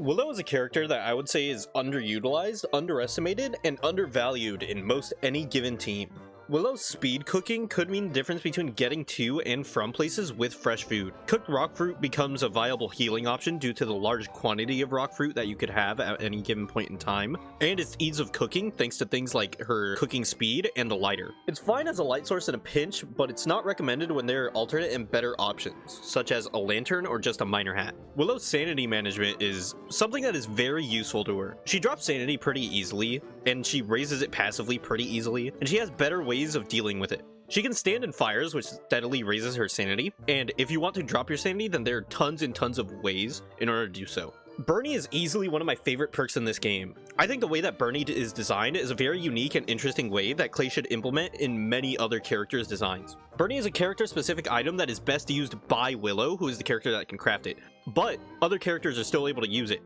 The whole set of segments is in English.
Willow is a character that I would say is underutilized, underestimated, and undervalued in most any given team. Willow's speed cooking could mean the difference between getting to and from places with fresh food. Cooked rock fruit becomes a viable healing option due to the large quantity of rock fruit that you could have at any given point in time, and its ease of cooking thanks to things like her cooking speed and the lighter. It's fine as a light source in a pinch, but it's not recommended when there are alternate and better options, such as a lantern or just a miner hat. Willow's sanity management is something that is very useful to her. She drops sanity pretty easily, and she raises it passively pretty easily, and she has better ways of dealing with it. She can stand in fires, which steadily raises her sanity, and if you want to drop your sanity, then there are tons and tons of ways in order to do so. Bernie is easily one of my favorite perks in this game. I think the way that Bernie is designed is a very unique and interesting way that Clay should implement in many other characters' designs. Bernie is a character-specific item that is best used by Willow, who is the character that can craft it, but other characters are still able to use it.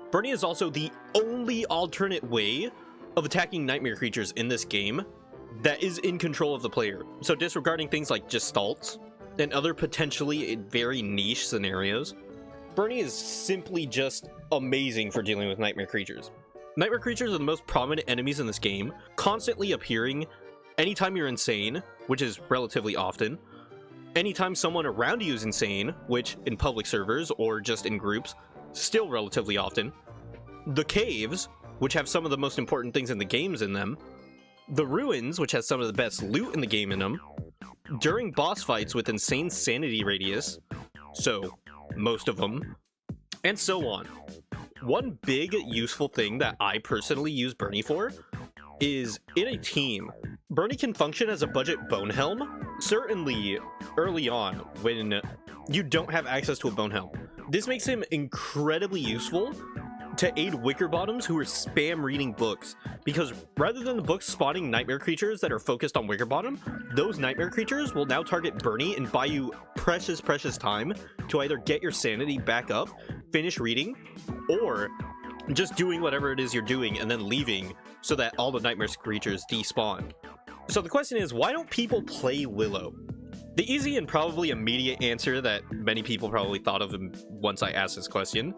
Bernie is also the only alternate way of attacking nightmare creatures in this game that is in control of the player. So disregarding things like Gestalts and other potentially very niche scenarios, Bernie is simply just amazing for dealing with nightmare creatures. Nightmare creatures are the most prominent enemies in this game, constantly appearing anytime you're insane, which is relatively often, anytime someone around you is insane, which in public servers or just in groups, still relatively often, the caves, which have some of the most important things in the games in them, the ruins, which has some of the best loot in the game in them, during boss fights with insane sanity radius, so most of them, and so on. One big useful thing that I personally use Bernie for is in a team. Bernie can function as a budget bone helm, certainly early on when you don't have access to a bone helm. This makes him incredibly useful to aid wicker bottoms who are spam reading books, because rather than the books spawning nightmare creatures that are focused on wicker bottom, those nightmare creatures will now target Bernie and buy you precious time to either get your sanity back up, finish reading, or just doing whatever it is you're doing and then leaving so that all the nightmare creatures despawn. So the question is, why don't people play Willow? The easy and probably immediate answer that many people probably thought of once I asked this question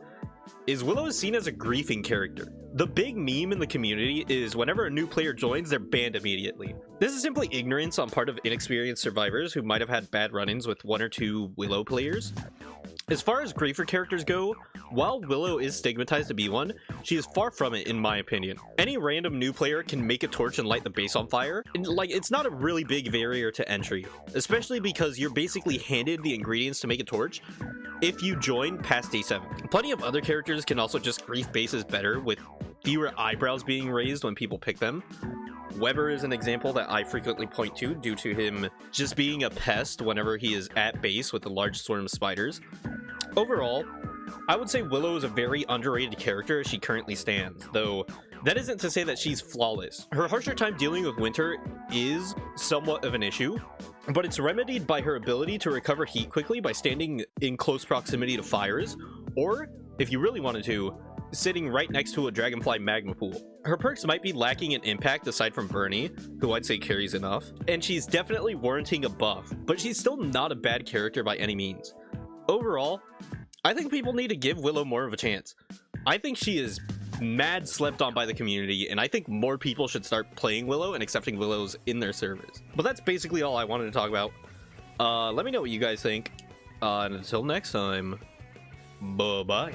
is Willow is seen as a griefing character. The big meme in the community is whenever a new player joins, they're banned immediately. This is simply ignorance on part of inexperienced survivors who might have had bad run-ins with one or two Willow players. As far as griefer characters go, while Willow is stigmatized to be one, she is far from it in my opinion. Any random new player can make a torch and light the base on fire, and it's not a really big barrier to entry, especially because you're basically handed the ingredients to make a torch if you join past day 7. Plenty of other characters can also just grief bases better with fewer eyebrows being raised when people pick them. Weber is an example that I frequently point to due to him just being a pest whenever he is at base with the large swarm of spiders. Overall, I would say Willow is a very underrated character as she currently stands, though that isn't to say that she's flawless. Her harsher time dealing with winter is somewhat of an issue, but it's remedied by her ability to recover heat quickly by standing in close proximity to fires, or, if you really wanted to, sitting right next to a dragonfly magma pool. Her perks might be lacking in impact aside from Bernie, who I'd say carries enough, and she's definitely warranting a buff, but she's still not a bad character by any means. Overall, I think people need to give Willow more of a chance. I think she is mad slept on by the community, and I think more people should start playing Willow and accepting Willows in their servers. But that's basically all I wanted to talk about. Let me know what you guys think, and until next time, bye-bye.